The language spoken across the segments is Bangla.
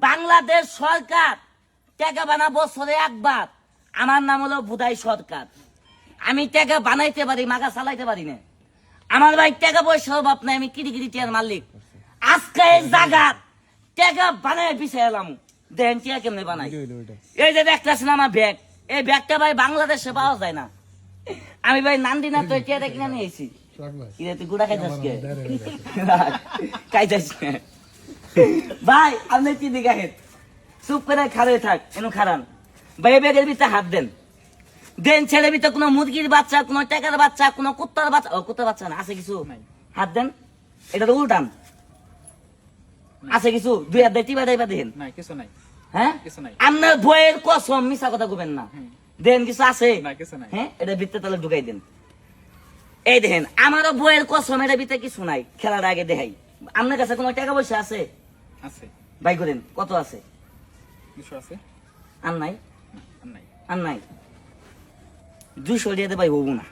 বাংলাদেশ সরকার টাকা বানা বছরে একবার। আমার নাম হলো বুধাই সরকার। আমি টাকা বানাইতে পারি, মাগা চালাইতে পারি না। আমার ভাই টাকা পয়সা অভাব নাই, আমি কিরি কিরি টিয়ার মালিক। আজকে এই জায়গা টাকা বানাই পিছিয়ে এলাম। দেখেন টিয়া কেমনে বানাই। এই যে দেখতেছেন আমার ব্যাগ, এই ব্যাগটা ভাই বাংলাদেশে পাওয়া যায় না। আমি ভাই নান্দি না তো টিয়াটা কিনে নিয়েছি। তুই গুড়া খাইছিস কে? খাইছিস ভাই? আপনি কি দিকে চুপ করে খারে থাক, এনে খারান ভাই। ব্যাগের ভিতরে হাত দেন, দেন ছেলের ভিতরে কোনো মুরগির বাচ্চা, কোনো টাকার বাচ্চা, কোনো কুত্তার বাচ্চা, ও কুত্তার বাচ্চা না আছে কিছু, হাত দেন। এটা তো উল্টান, আছে কিছু, দুই হাত দিয়ে টিপা টাইপা দেন। কিছু নাই। হ্যাঁ, আপনার বইয়ের কসম মিশা কথা কবেন না। দেন কিছু আছে? হ্যাঁ, এটা ভিতরে তাহলে ঢুকাই দেন। এই দেখেন আমারও বইয়ের কসম, এটা ভিতরে কিছু নাই। খেলার আগে দেখাই, আপনার কাছে কোনো টাকা পয়সা আছে? বাই করেন, কত আছে? আর নাই? আর নাই? 200 দিয়ে ভাই হবো না।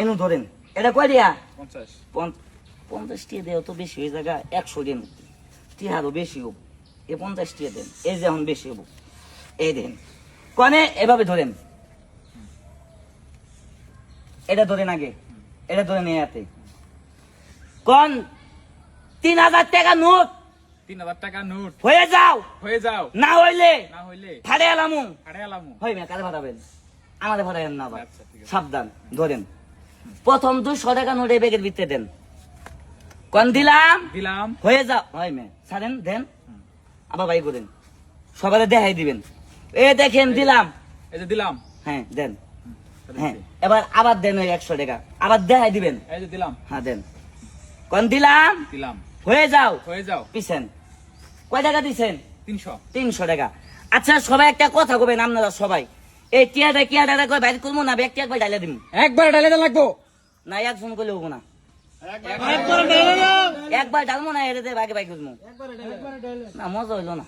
এনু ধরেন, এটা কয় দিয়া? 50 টিয়া দেও তো বেশি হয়ে জায়গা। 100 দিয়ে টিহারও বেশি হবো। 50 টিয়া দেন, এই যে এখন বেশি হবো। এই দেন কনে এভাবে ধরেন, এটা ধরেন আগে, এটা ধরেন এতে কোন 3000 টাকা নোট। 3000 টাকা নোট হয়ে যাও, না হইলে ফাড়ে এলামু। হই না, কারে ফাড়াবেন? আমাদের ফাড়াবেন না। সাবধান, ধরেন। প্রথম 200 টাকা নোট এই ব্যাগের ভিতরে দেন। কোন দিলাম? হয়ে যাও। হয় মে ছাড়েন, দেন। আবার বাই করেন, সবাই দেখাই দিবেন। এ দেখেন দিলাম, এই যে দিলাম। হ্যাঁ দেন। হ্যাঁ, এবার আবার দেন ওই 100 টাকা, আবার দেখাই দিবেন। এই যে দিলাম। হ্যাঁ দেন। কোন দিলাম? হয়ে যাও। পিছেন কয় টাকা দিছেন? 300 টাকা। আচ্ছা সবাই একটা কথা কবেন, আপনারা সবাই এই টিয়াটা কয় বাইর করবো না, ব্যাগটি একবার ডাইলা দিব? একবার ডাইলা লাগবো না, একজন করলে হবো না। একবার ডালবো না, এর আগে বাই করবো না, মজা হইলো না।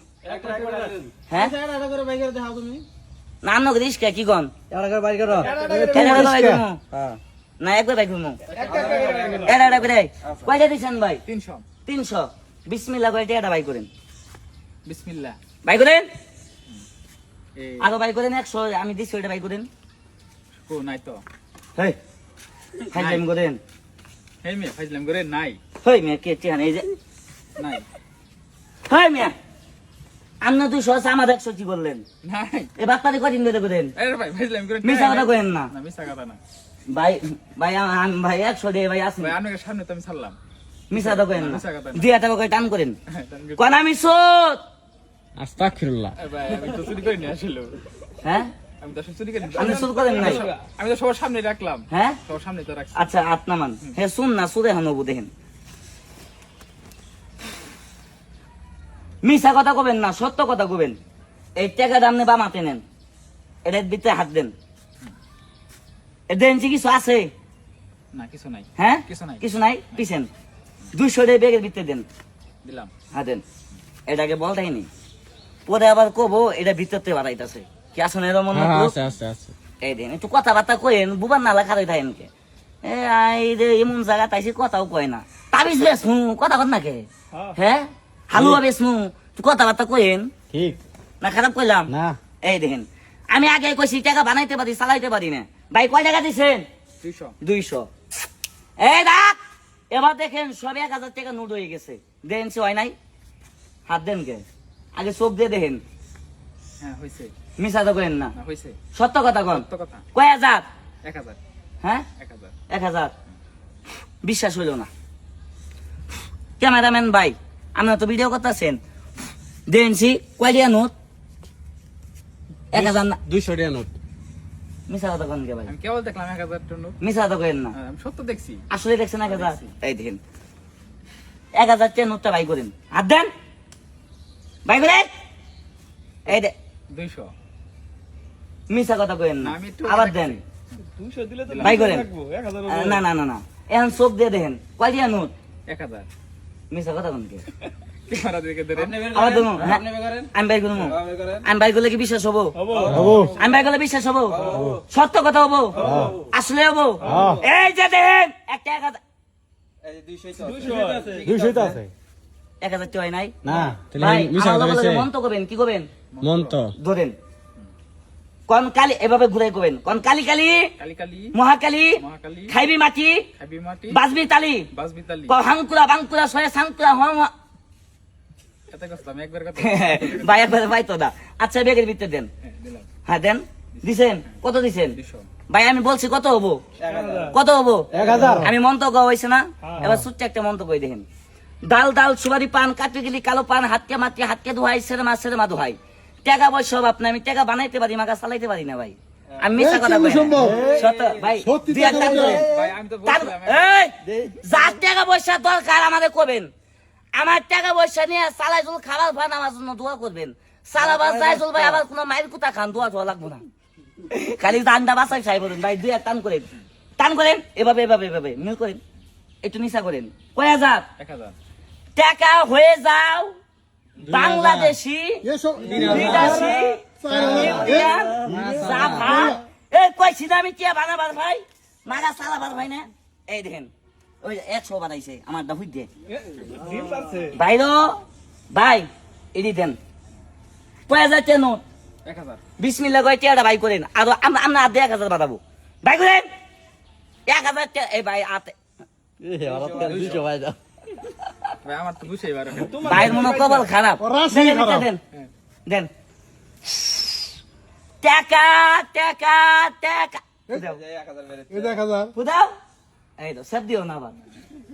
হ্যাঁ না, আপনাকে রিস্কা কি কন না, একবার বাই করবো। কয়টা দিচ্ছেন ভাই? 300। বিসমিল্লাহ করে টিয়াটা বাই করেন। বিসমিল্লাহ বাই করেন, আরো বাই করেন। 100 আমি দিচ্ছি, ওইটা বাই করেন। নাই তো ফাইজলাম করেন। ফাইজলাম করে নাই। হই মিয়া কে টিয়া নেই যে নাই। হই মিয়া আপনি 200 আছে, আমার 100 কি বললেন? নাই। এ বাপ্পারি কদিন ধরে করেন? ভাই ফাইজলাম করে মিছা কথা করেন না। মিছা কথা না ভাই। ভাই ভাই 100 দিয়ে ভাই আসেন। আপনাকে সামনে তো আমি ছাড়লাম। মিছা কথা করেন না, 2 টাকা করে টান করেন। কোন আমি সোত আস্তাগফিরুল্লাহ। ভাই আমি তো চুরি করিনি আসলে। হ্যাঁ, আমি তো চুরি করিনি। আপনি সোত করেন নাই? আমি তো সবার সামনে রাখলাম। হ্যাঁ, সবার সামনে তো রাখছি। আচ্ছা আপনা মান। হ্যাঁ শুন না, সুদে হানবো দেখেন। মিছা কথা কবেন না, সত্য কথা কবেন। এই টাকাটা আপনি বাম হাতে নেন, এটার ভিতরে হাত দেন। দেন কিছু আছে? না কিছু নাই। হ্যাঁ কিছু নাই। পিছেন 200 টাকা ব্যাগের ভিতরে দেন। দিলাম। হ্যাঁ দেন। এটাকে বলতাইনি, পরে আবার কবো এটা ভিতরতে বাড়াইতেছে কি আসুন এরম। এই দেন একটু কথাবার্তা কয়েন, বুবার নালা খারাই থাকেন কে? এমন জায়গা তাইছি কথাও কয় না। তাবিজ বেসমু কথা কর না কে? হ্যাঁ, হালুয়া বেসমু কথাবার্তা কয়েন। ঠিক না খারাপ কইলাম না? এই দেখেন আমি আগে কইছি টাকা বানাইতে পারি, চালাইতে পারি না। ভাই কয় টাকা দিছেন? 200। এই দেখ, এবার দেখেন সব 1000 টাকা নোট হয়ে গেছে। দেন সে হয় নাই, হাত দেন কে? আগে চোখ দিয়ে দেখেন। হ্যাঁ হইছে। মিছা তো করেন না, হইছে। সত্য কথা কন। সত্য কথা। কয় হাজার? 1000। হ্যাঁ 1000। 1000 বিশ্বাস হইল না। ক্যামেরাম্যান ভাই আপনারা তো ভিডিও করতেছেন, দেনছি কয় টাকা নোট? 1000 না, 200 টাকা নোট। মিছা কথা কন কে ভাই? আমি কেবল দেখলাম 1000 টাকা নোট। মিছা কথা করেন না, আমি সত্য দেখছি। আসলে দেখছেন 1000? এই দেখেন 1000 টাকা নোটটা বাই করেন, হাত দেন, বাই করেন। এই দে 200। মিছা কথা করেন না, আমি একটু আবার দেন, 200 দিলে তো বাই করেন। রাখবো 1000। না না না না, এখন চোখ দিয়ে দেখেন কয় টাকা নোট? 1000। মিছা কথা কোন কে? ক্যামেরা দিকে ধরেন। আবার দেবো, হ্যাঁ আমি বাই করবো। আমি বাই করলে কি বিশ্বাস হবো? আমি বাই করলে বিশ্বাস হবো? সত্য কথা হবো? আসলে হবো? এই যে দেখেন একটা 1000, 200 তো আছে। 1000 টাকা হয় নাই না তাহলে ভাই মিছা আমার কথা লগে কইছে লগে মন্ত করবেন কি করবেন মন তো ধরেন কোন কালি এভাবে ঘুরে করবেন কোন কালি কালি কালি কালি মহাকালী মহাকালী খাইবি মাটি খাবি মাটি বাজবি তালি বাসবি তালি হাঙ্কুরা বাঙ্কুরা সয়া সাঙ্কুরা হম এত কইলাম একবার কথা ভাই একবারে ভাই তো দা আচ্ছা ব্যাগের ভিতরে দেন দিলাম হ্যাঁ দেন দিছেন কত দিছেন 200 ভাই আমি বলছি কত হবো 1000 কত হবো 1000 আমি মন্তব্য হয়েছে না এবার সুচ্চ একটা মন্তব্য দেখেন ডাল ডাল সুবারি পান কাটি গেলি কালো পান হাতকে মাটি হাতকে ধোয়াই সেরে মা ধোয়াই টাকা পয়সা সব আপনি আমি টাকা বানাইতে পারি মাকা চালাইতে পারি না ভাই আমি মিথ্যা কথা বলি সত্য ভাই সত্যি দুই এক টাকা টান করেন। ভাই আমি তো টান- বলছিলাম এই, যার টাকা পয়সা দরকার আমাদের করবেন আমার টাকা পয়সা নিয়ে চালাই চল খাবার ভান আমার জন্য দোয়া করবেন সালাবাস যাই চল ভাই আবার কোনো মায়ের কুতা খান দোয়া ছোয়া লাগবো না খালি দান্ডা বাসায় খাই বলুন ভাই দুই এক টান করেন এভাবে এভাবে এভাবে মিল করেন একটু নিশা করেন কয় হাজার 1000 টাকা হয়ে যাও বাংলাদেশি এসব বিদেশি ইন্ডিয়ান জাভা এই কইছি না আমি কে বানাবার ভাই মাগা সালাবার ভাই না এই দেখেন ওই 100 বানাইছে আমার দা হুই দিয়ে জিম পারছে ভাইরো ভাই এডি দেন 5000 টাকা নোট 1000 বিসমিল্লাহ কই টিয়াটা ভাই করেন আর আমরা আর 1000 বাড়াবো ভাই করেন 1000 টাকা এই ভাই আতে ভাই আমার তো বুঝাই পারে ভাইয়ের মনে হয় কপাল খারাপ ওর রাশি দেন, খারাপ। দেন দেন টাকা টাকা টাকা দাও। এই 1000 ফুদাও এই তো সব দিও না আবার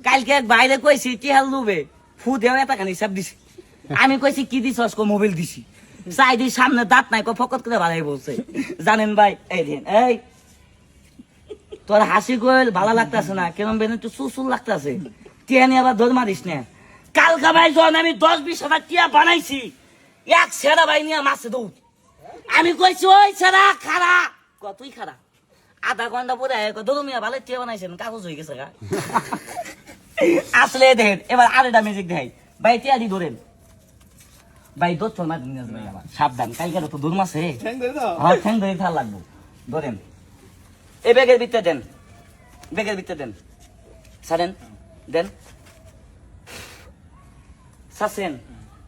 কালকে এক বাইরে কইছি কি হাল লুবে ফু দেও এটা খানি সব দিছি আমি কইছি কি দিছস কো মোবাইল দিছি চাই দি সামনে দাঁত নাই কো ফকত করে বাড়াই বলছে জানেন ভাই এই দিন এই তোর হাসি কইল ভালো লাগতাছে না কেমন বেন একটু সুসুল লাগতাছে টিয়া নিয়ে আবার ধর মারিস না কালকা ভাই যখন আমি 10-20 হাজার টিয়া বানাইছি এক সেরা ভাই নিয়ে মাছে দৌড় আমি কইছি ওই সেরা খারা কতই খারা আধা ঘন্টা পরে ধরু মিয়া ভালো টিয়া বানাইছেন কাগজ হয়ে গেছে গা আসলে দেখেন এবার আরেকটা ম্যাজিক দেখাই ভাই টিয়া দি ধরেন ভাই দোষ চল মার নিয়ে যাবে আবার সাবধান কালকে তো দূর মাসে হ্যাঁ ঠ্যাং ধরে থাল লাগবো ধরেন এই ব্যাগের ভিতরে দেন ব্যাগের ভিতরে দেন সারেন দেন সাসেন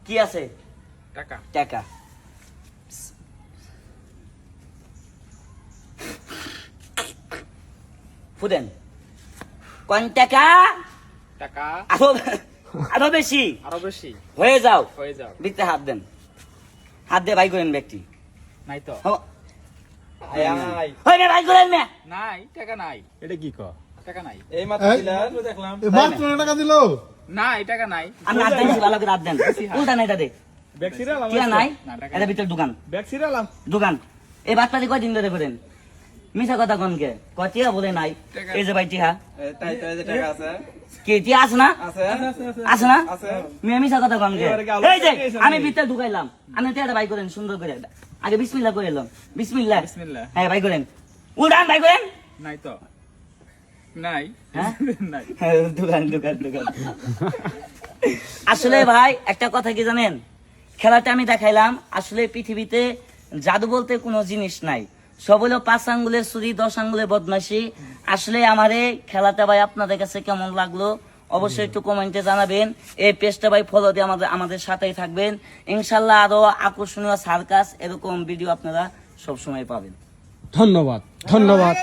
কি আছে টাকা টাকা ফুদেন কোন টাকা টাকা আরো আরো বেশি আরো বেশি হয়ে যাও হয়ে যাও ভিতরে হাত দেন হাত দিয়ে ভাই করেন ব্যক্তি নাই তো ভাই করেন মেয়ে নাই টাকা নাই এটা কি ক টাকা নাই এই মাত্র টাকা দিলো নাই টাকা নাই আমি হাত দিয়েছি ভালো করে হাত দেন উল্টা নাই এটা দে ব্যাগ সিরালাম টিয়া নাই না, টাকা এটা ভিতরে দোকান ব্যাগ সিরালাম দোকান এই বাচ্চাটি কয়দিন ধরে করেন মিশা কথা কনকে কটিয়া বলে নাই টাকা। এই যে ভাই টিহা তাই তো এই যে টাকা আছে কে টিয়া আছে না আছে আছে না আছে মেয়ে মিশা কথা কনকে এবারে কি আলোচনা এই যে গেছে আমি নাকি? ভিতরে ঢুকাইলাম আমি টিয়াটা ভাই করেন সুন্দর করে আগে বিসমিল্লাহ করে এলাম বিসমিল্লাহ বিসমিল্লাহ। হ্যাঁ ভাই করেন উড়ান ভাই করেন নাই তো নাই হ্যাঁ? নাই দোকান দোকান দোকান আসলে ভাই একটা কথা কি জানেন খেলাটা আমি দেখাইলাম আসলে পৃথিবীতে জাদু বলতে কোনো জিনিস নাই সব হলো 5 আঙ্গুলের চুরি 10 আঙ্গুলের বদমাশি আসলে আমার এই খেলাটা ভাই আপনাদের কাছে কেমন লাগলো অবশ্যই একটু কমেন্টে জানাবেন এই পেজটা ভাই ফলো দিয়ে আমাদের সাথেই থাকবেন ইনশাল্লাহ আরো আকর্ষণীয় সার্কাস এরকম ভিডিও আপনারা সবসময় পাবেন ধন্যবাদ ধন্যবাদ